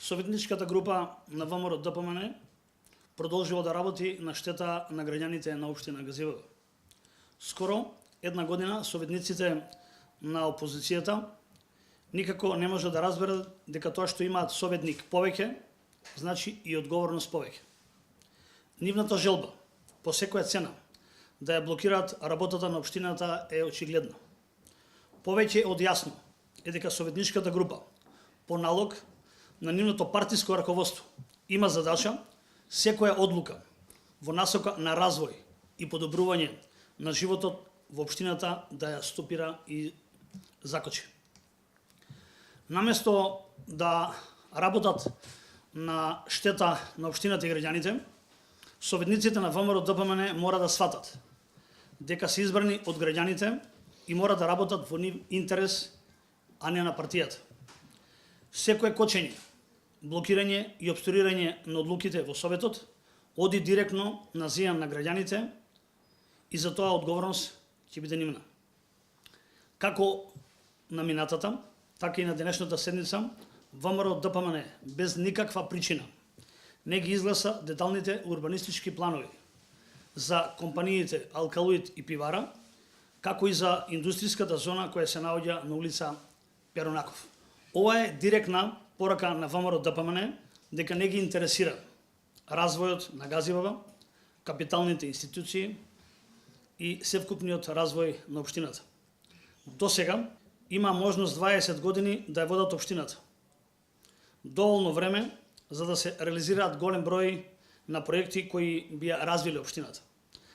Советничката група на ВМРО ДПМН продолжува да работи на штета на граѓаните на општина Газивово. Скоро една година советниците на опозицијата никако не може да разберат дека тоа што имаат советник повеќе, значи и одговорност повеќе. Нивната желба по секоја цена да ја блокираат работата на општината е очигледна. Повеќе од ясно е дека советничката група по налог на нивното партиско раководство има задача секоја одлука во насока на развој и подобрување на животот во општината да ја стопира и закочи. Наместо да работат на штета на општината и граѓаните, советниците на ВМРО ДПМН мора да сватат дека се избрани од граѓаните и мора да работат во нив интерес, а не на партијата. Секое кочење, блокирање и обструирање на одлуките во Советот оди директно на зијан на граѓаните и за тоа одговорност ќе биде нивна. Како на минатата, така и на денешната седница, ВМРО ДПМН без никаква причина не ги изгласа деталните урбанистички планови за компаниите Алкалоид и Пивара, како и за индустријската зона која се наоѓа на улица Перонаков. Ова е директна порака на ВМРО ДПМН дека не ги интересира развојот на Газивово, капиталните институции и севкупниот развој на општината. До сега има можност 20 години да ја водат општината. Доволно време за да се реализираат голем број на проекти кои би ја развиле општината.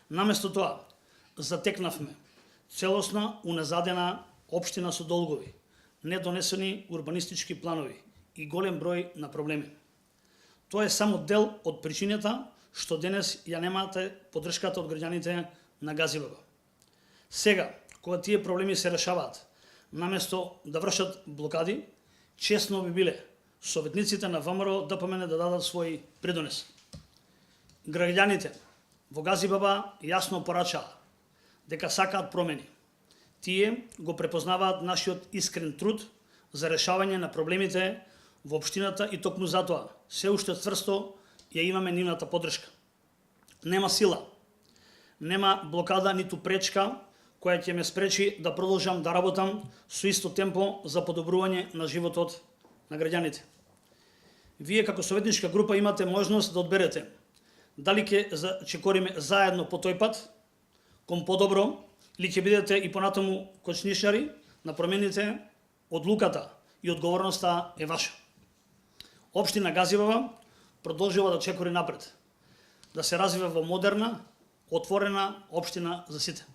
Наместо тоа, затекнавме целосна уназадена општина со долгови, недонесени урбанистички планови и голем број на проблеми. Тоа е само дел од причината што денес ја немате поддршката од граѓаните на Газивово. Сега, кога тие проблеми се решаваат, наместо да вршат блокади, честно би биле советниците на ВМРО ДПМН да дадат свој придонес. Граѓаните во Газивово јасно порачаа дека сакаат промени. Тие го препознаваат нашиот искрен труд за решавање на проблемите во општината и токму затоа се уште цврсто ја имаме нивната поддршка. Нема сила, нема блокада ниту пречка која ќе ме спречи да продолжам да работам со исто темпо за подобрување на животот на граѓаните. Вие како советничка група имате можност да одберете дали ќе чекориме заедно по тој пат кон подобро или ќе бидете и понатаму кочнишари на промените. Одлуката и одговорноста е ваша. Општина Газивово продолжува да чекори напред, да се развива во модерна, отворена општина за сите.